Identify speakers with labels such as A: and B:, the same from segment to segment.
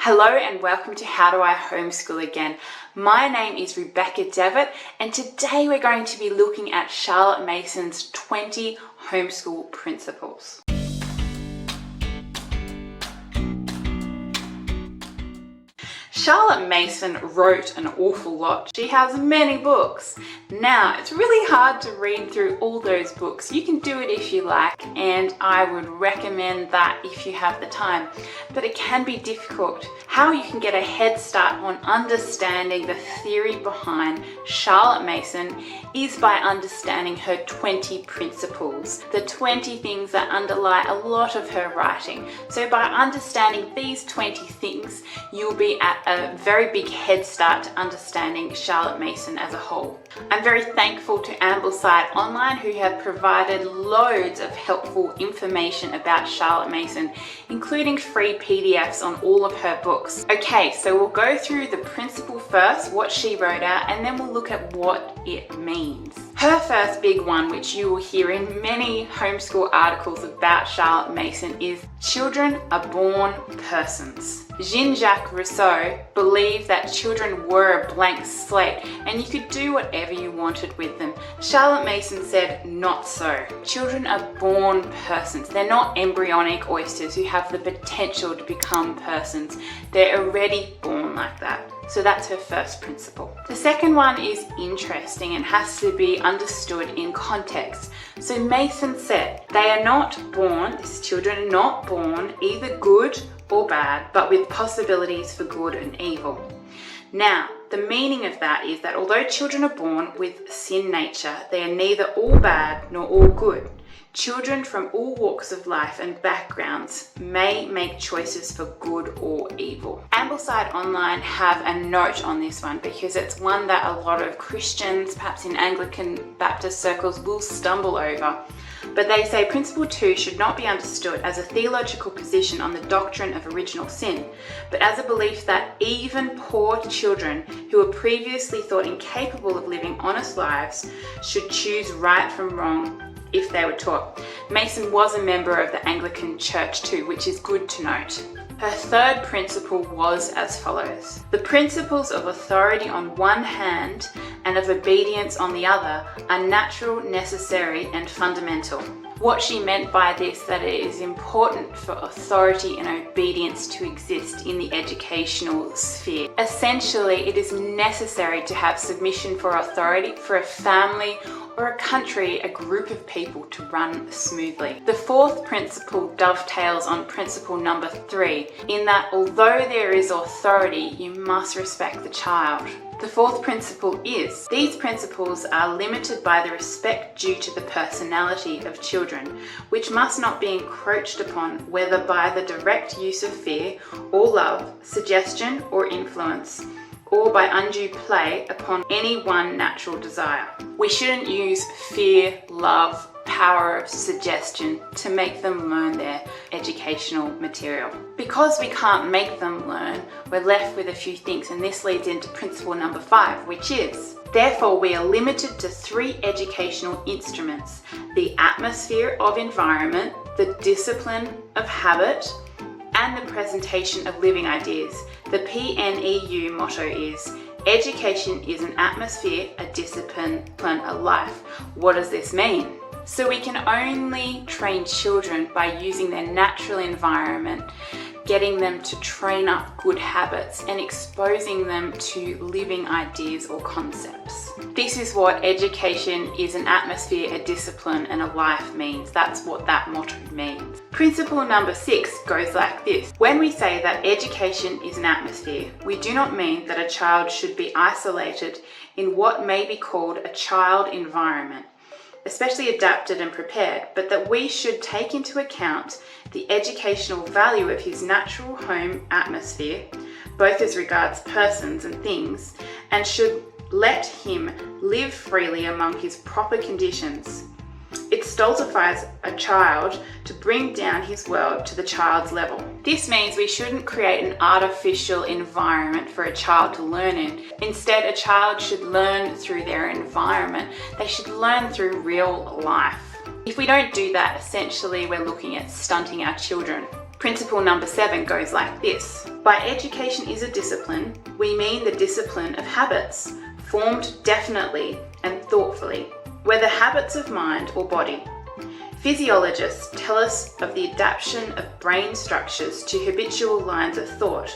A: Hello and welcome to How Do I Homeschool Again. My name is Rebecca Devitt and today we're going to be looking at Charlotte Mason's 20 homeschool principles. Charlotte Mason wrote an awful lot. She has many books. Now, it's really hard to read through all those books. You can do it if you like, and I would recommend that if you have the time. But it can be difficult. How you can get a head start on understanding the theory behind Charlotte Mason is by understanding her 20 principles, the 20 things that underlie a lot of her writing. So by understanding these 20 things, you'll be at a very big head start to understanding Charlotte Mason as a whole. I'm very thankful to Ambleside Online who have provided loads of helpful information about Charlotte Mason, including free PDFs on all of her books. Okay, so we'll go through the principle first, what she wrote out, and then we'll look at what it means. Her first big one, which you will hear in many homeschool articles about Charlotte Mason, is children are born persons. Jean-Jacques Rousseau believed that children were a blank slate and you could do whatever you wanted with them. Charlotte Mason said not so. Children are born persons. They're not embryonic oysters who have the potential to become persons. They're already born like that. So that's her first principle. The second one is interesting and has to be understood in context. So Mason said, they are not born, these children are not born either good or bad, but with possibilities for good and evil. Now, the meaning of that is that although children are born with sin nature, they are neither all bad nor all good. Children from all walks of life and backgrounds may make choices for good or evil. Ambleside Online have a note on this one because it's one that a lot of Christians, perhaps in Anglican Baptist circles, will stumble over. But they say Principle 2 should not be understood as a theological position on the doctrine of original sin, but as a belief that even poor children who were previously thought incapable of living honest lives should choose right from wrong if they were taught. Mason was a member of the Anglican Church too, which is good to note. Her third principle was as follows. The principles of authority on one hand and of obedience on the other are natural, necessary, and fundamental. What she meant by this, that it is important for authority and obedience to exist in the educational sphere. Essentially, it is necessary to have submission for authority for a family or a country, a group of people to run smoothly. The fourth principle dovetails on principle number 3, in that although there is authority, you must respect the child. The fourth principle is, these principles are limited by the respect due to the personality of children, which must not be encroached upon whether by the direct use of fear or love, suggestion or influence, or by undue play upon any one natural desire. We shouldn't use fear, love, power of suggestion to make them learn their educational material. Because we can't make them learn, we're left with a few things, and this leads into principle number 5, which is, therefore we are limited to 3 educational instruments: the atmosphere of environment, the discipline of habit, and the presentation of living ideas. The PNEU motto is, education is an atmosphere, a discipline, a life. What does this mean? So we can only train children by using their natural environment, getting them to train up good habits and exposing them to living ideas or concepts. This is what education is an atmosphere, a discipline, and a life means. That's what that motto means. Principle number 6 goes like this. When we say that education is an atmosphere, we do not mean that a child should be isolated in what may be called a child environment, especially adapted and prepared, but that we should take into account the educational value of his natural home atmosphere, both as regards persons and things, and should let him live freely among his proper conditions. It stultifies a child to bring down his world to the child's level. This means we shouldn't create an artificial environment for a child to learn in. Instead, a child should learn through their environment. They should learn through real life. If we don't do that, essentially we're looking at stunting our children. Principle number 7 goes like this. By education is a discipline, we mean the discipline of habits, formed definitely and thoughtfully, whether habits of mind or body. Physiologists tell us of the adaptation of brain structures to habitual lines of thought,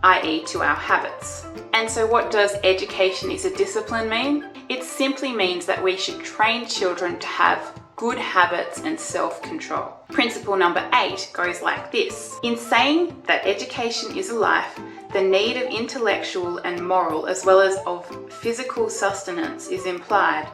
A: i.e. to our habits. And so what does education is a discipline mean? It simply means that we should train children to have good habits and self-control. Principle number 8 goes like this. In saying that education is a life, the need of intellectual and moral as well as of physical sustenance is implied.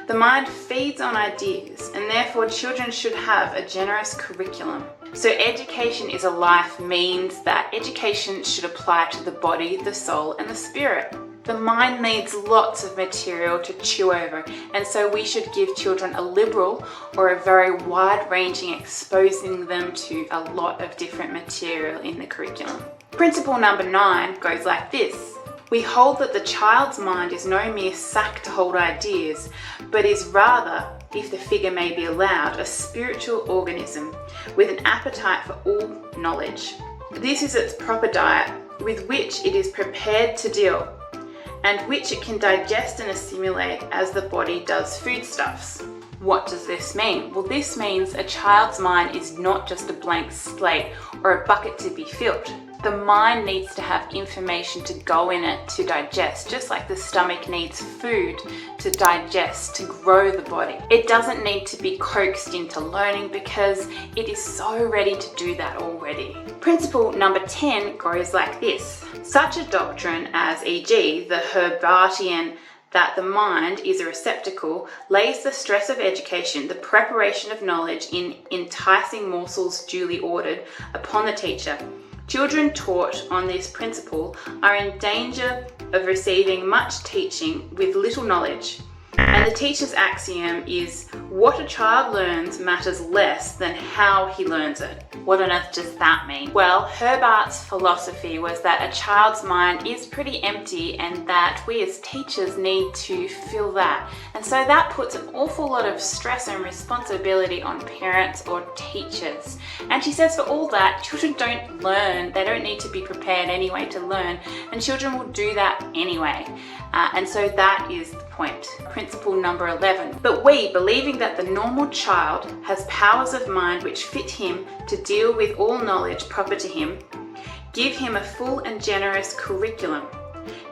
A: The mind feeds on ideas and therefore children should have a generous curriculum. So education is a life means that education should apply to the body, the soul and the spirit. The mind needs lots of material to chew over, and so we should give children a liberal or a very wide-ranging, exposing them to a lot of different material in the curriculum. Principle number 9 goes like this. We hold that the child's mind is no mere sack to hold ideas, but is rather, if the figure may be allowed, a spiritual organism with an appetite for all knowledge. This is its proper diet with which it is prepared to deal, and which it can digest and assimilate as the body does foodstuffs. What does this mean? Well, this means a child's mind is not just a blank slate or a bucket to be filled. The mind needs to have information to go in it to digest, just like the stomach needs food to digest, to grow the body. It doesn't need to be coaxed into learning because it is so ready to do that already. Principle number 10 goes like this. Such a doctrine as, e.g., the Herbartian that the mind is a receptacle, lays the stress of education, the preparation of knowledge in enticing morsels duly ordered, upon the teacher. Children taught on this principle are in danger of receiving much teaching with little knowledge. And the teacher's axiom is, what a child learns matters less than how he learns it. What on earth does that mean? Well, Herbart's philosophy was that a child's mind is pretty empty and that we as teachers need to fill that. And so that puts an awful lot of stress and responsibility on parents or teachers. And she says for all that, children don't learn. They don't need to be prepared anyway to learn, and children will do that anyway. And so that is the point. Principle number 11. But we, believing that the normal child has powers of mind which fit him to deal with all knowledge proper to him, give him a full and generous curriculum,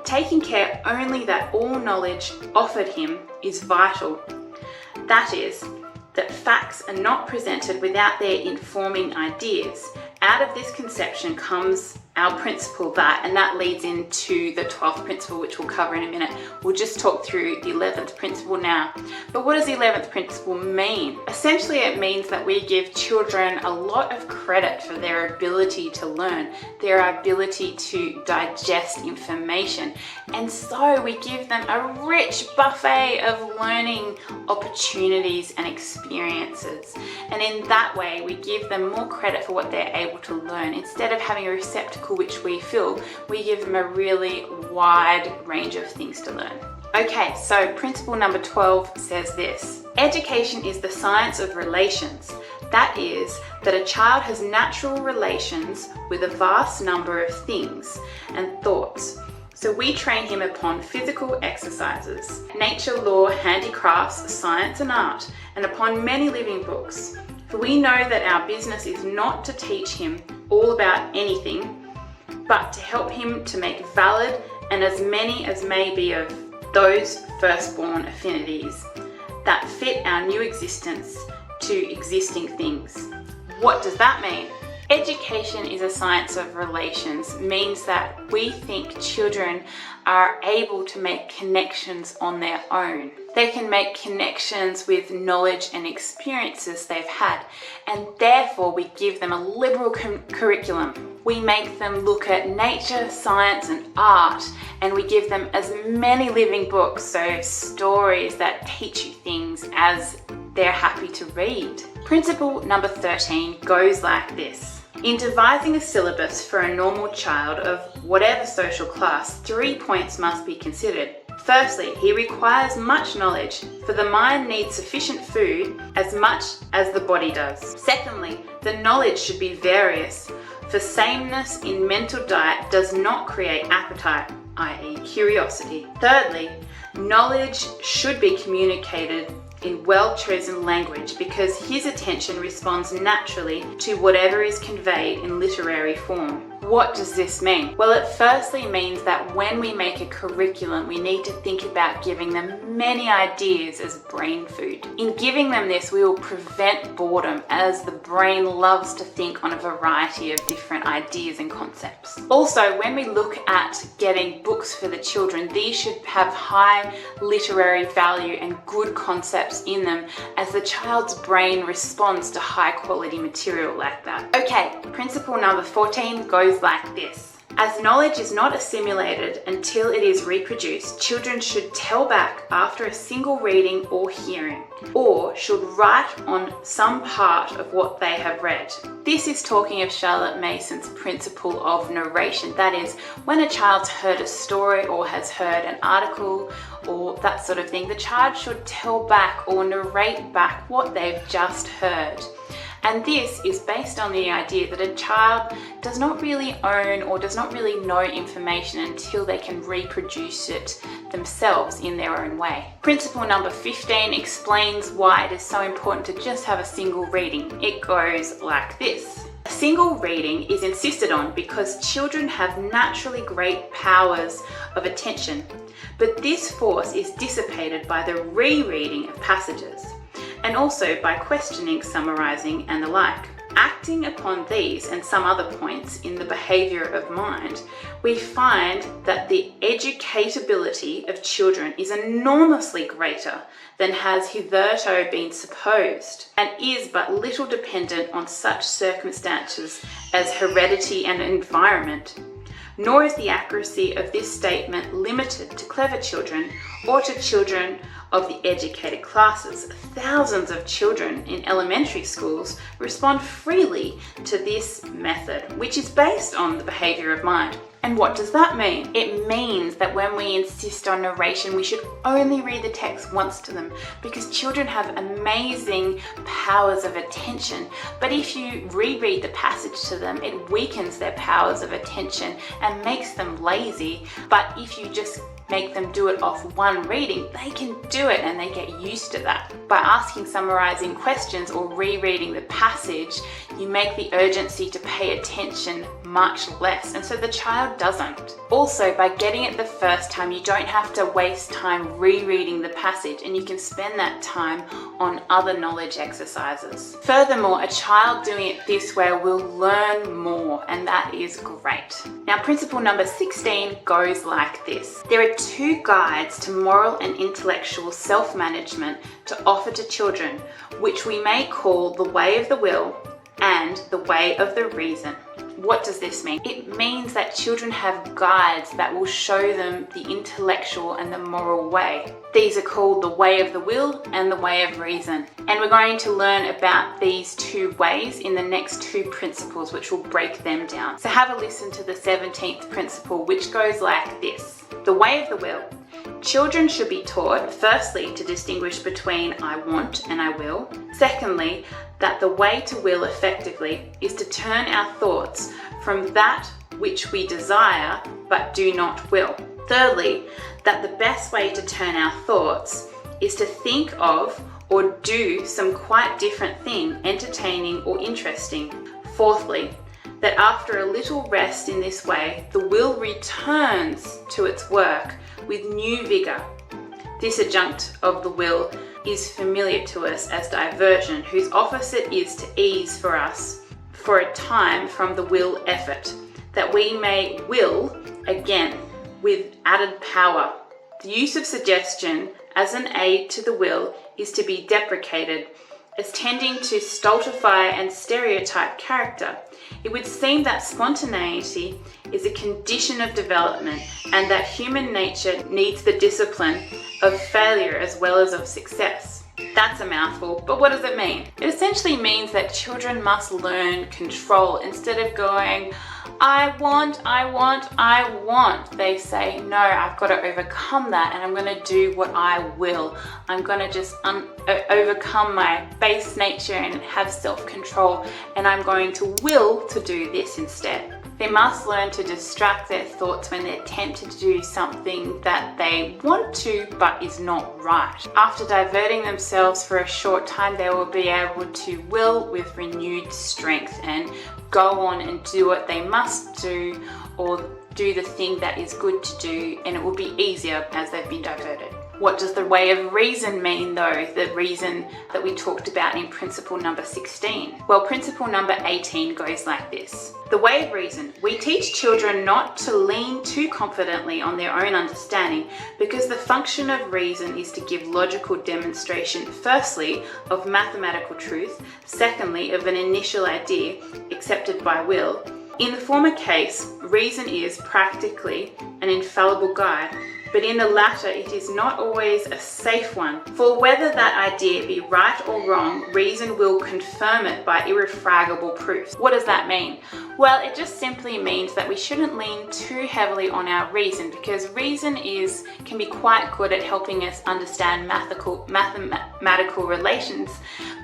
A: taking care only that all knowledge offered him is vital. That is, that facts are not presented without their informing ideas. Out of this conception comes our principle and that leads into the 12th principle, which we'll cover in a minute. We'll just talk through the 11th principle now. But what does the 11th principle mean? Essentially, it means that we give children a lot of credit for their ability to learn, their ability to digest information. And so we give them a rich buffet of learning opportunities and experiences. And in that way, we give them more credit for what they're able to learn. Instead of having a receptacle which we fill, we give them a really wide range of things to learn. Okay, so principle number 12 says this. Education is the science of relations. That is, that a child has natural relations with a vast number of things and thoughts. So we train him upon physical exercises, nature, law, handicrafts, science and art, and upon many living books. For we know that our business is not to teach him all about anything, but to help him to make valid and as many as may be of those firstborn affinities that fit our new existence to existing things. What does that mean? Education is a science of relations, means that we think children are able to make connections on their own. They can make connections with knowledge and experiences they've had, and therefore we give them a liberal curriculum. We make them look at nature, science and art, and we give them as many living books, so stories that teach you things as they're happy to read. Principle number 13 goes like this. In devising a syllabus for a normal child of whatever social class, 3 points must be considered. Firstly, he requires much knowledge, for the mind needs sufficient food as much as the body does. Secondly, the knowledge should be various, for sameness in mental diet does not create appetite, i.e. curiosity. Thirdly, knowledge should be communicated in well-chosen language because his attention responds naturally to whatever is conveyed in literary form. What does this mean? Well, it firstly means that when we make a curriculum, we need to think about giving them many ideas as brain food. In giving them this, we will prevent boredom as the brain loves to think on a variety of different ideas and concepts. Also, when we look at getting books for the children, these should have high literary value and good concepts in them as the child's brain responds to high quality material like that. Okay, principle number 14 goes like this. As knowledge is not assimilated until it is reproduced, children should tell back after a single reading or hearing, or should write on some part of what they have read. This is talking of Charlotte Mason's principle of narration. That is, when a child's heard a story or has heard an article or that sort of thing, the child should tell back or narrate back what they've just heard. And this is based on the idea that a child does not really own or does not really know information until they can reproduce it themselves in their own way. Principle number 15 explains why it is so important to just have a single reading. It goes like this. A single reading is insisted on because children have naturally great powers of attention, but this force is dissipated by the rereading of passages, and also by questioning, summarizing, and the like. Acting upon these and some other points in the behavior of mind, we find that the educatability of children is enormously greater than has hitherto been supposed, and is but little dependent on such circumstances as heredity and environment. Nor is the accuracy of this statement limited to clever children or to children of the educated classes. Thousands of children in elementary schools respond freely to this method, which is based on the behavior of mind. And what does that mean? It means that when we insist on narration, we should only read the text once to them, because children have amazing powers of attention. But if you reread the passage to them, it weakens their powers of attention and makes them lazy. But if you just make them do it off one reading, they can do it and they get used to that. By asking summarizing questions or rereading the passage, you make the urgency to pay attention much less, and so the child doesn't. Also, by getting it the first time, you don't have to waste time rereading the passage, and you can spend that time on other knowledge exercises. Furthermore, a child doing it this way will learn more, and that is great. Now, principle number 16 goes like this. There are 2 guides to moral and intellectual self-management to offer to children, which we may call the way of the will and the way of the reason. What does this mean? It means that children have guides that will show them the intellectual and the moral way. These are called the way of the will and the way of reason. And we're going to learn about these 2 ways in the next 2 principles, which will break them down. So have a listen to the 17th principle, which goes like this. The way of the will. Children should be taught, firstly, to distinguish between I want and I will. Secondly, that the way to will effectively is to turn our thoughts from that which we desire but do not will. Thirdly, that the best way to turn our thoughts is to think of or do some quite different thing, entertaining or interesting. Fourthly, that after a little rest in this way, the will returns to its work with new vigor. This adjunct of the will is familiar to us as diversion, whose office it is to ease for us for a time from the will effort, that we may will again with added power. The use of suggestion as an aid to the will is to be deprecated as tending to stultify and stereotype character. It would seem that spontaneity is a condition of development and that human nature needs the discipline of failure as well as of success. That's a mouthful, but what does it mean? It essentially means that children must learn control instead of going, I want. They say, no, I've got to overcome that and I'm going to do what I will. I'm going to just overcome my base nature and have self-control, and I'm going to will to do this instead. They must learn to distract their thoughts when they're tempted to do something that they want to but is not right. After diverting themselves for a short time, they will be able to will with renewed strength and go on and do what they must do, or do the thing that is good to do, and it will be easier as they've been diverted. What does the way of reason mean though? The reason that we talked about in principle number 16. Well, principle number 18 goes like this. The way of reason. We teach children not to lean too confidently on their own understanding, because the function of reason is to give logical demonstration, firstly, of mathematical truth, secondly, of an initial idea accepted by will. In the former case, reason is practically an infallible guide, but in the latter it is not always a safe one. For whether that idea be right or wrong, reason will confirm it by irrefragable proofs. What does that mean? Well, it just simply means that we shouldn't lean too heavily on our reason, because reason can be quite good at helping us understand mathematical relations,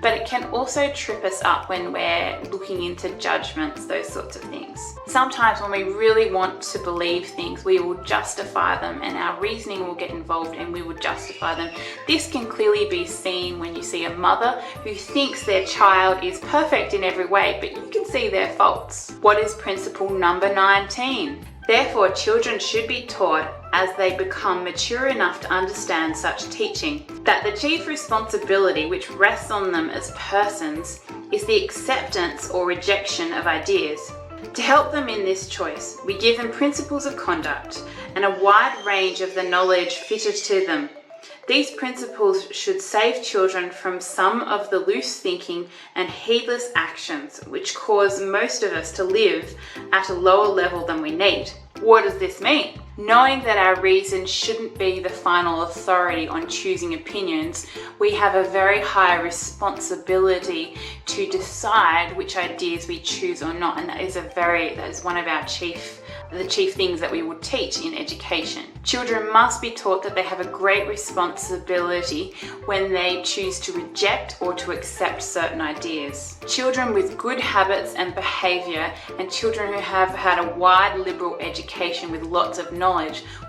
A: but it can also trip us up when we're looking into judgments, those sorts of things. Sometimes when we really want to believe things, we will justify them, and our reasoning will get involved and we will justify them. This can clearly be seen when you see a mother who thinks their child is perfect in every way, but you can see their faults. What is principle number 19? Therefore, children should be taught, as they become mature enough to understand such teaching, that the chief responsibility which rests on them as persons is the acceptance or rejection of ideas. To help them in this choice, we give them principles of conduct and a wide range of the knowledge fitted to them. These principles should save children from some of the loose thinking and heedless actions which cause most of us to live at a lower level than we need. What does this mean? Knowing that our reason shouldn't be the final authority on choosing opinions, we have a very high responsibility to decide which ideas we choose or not, and that is one of our chief things that we would teach in education. Children must be taught that they have a great responsibility when they choose to reject or to accept certain ideas. Children with good habits and behaviour, and children who have had a wide liberal education with lots of knowledge,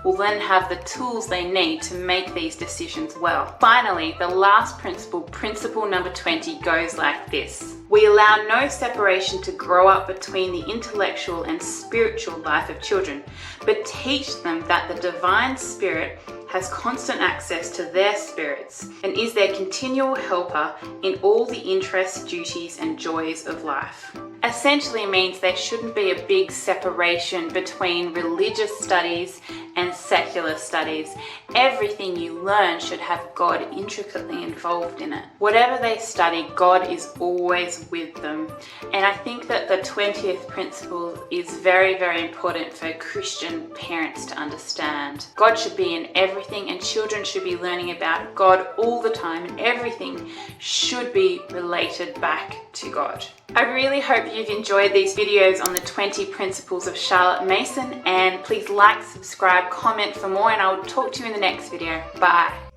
A: will then have the tools they need to make these decisions well. Finally, the last principle, principle number 20, goes like this. We allow no separation to grow up between the intellectual and spiritual life of children, but teach them that the divine spirit has constant access to their spirits and is their continual helper in all the interests, duties, and joys of life. Essentially means there shouldn't be a big separation between religious studies and secular studies. Everything you learn should have God intricately involved in it. Whatever they study, God is always with them. And I think that the 20th principle is very, very important for Christian parents to understand. God should be in everything, and children should be learning about God all the time, and everything should be related back to God. I really hope you've enjoyed these videos on the 20 principles of Charlotte Mason, and please like, subscribe, comment for more, and I will talk to you in the next video. Bye.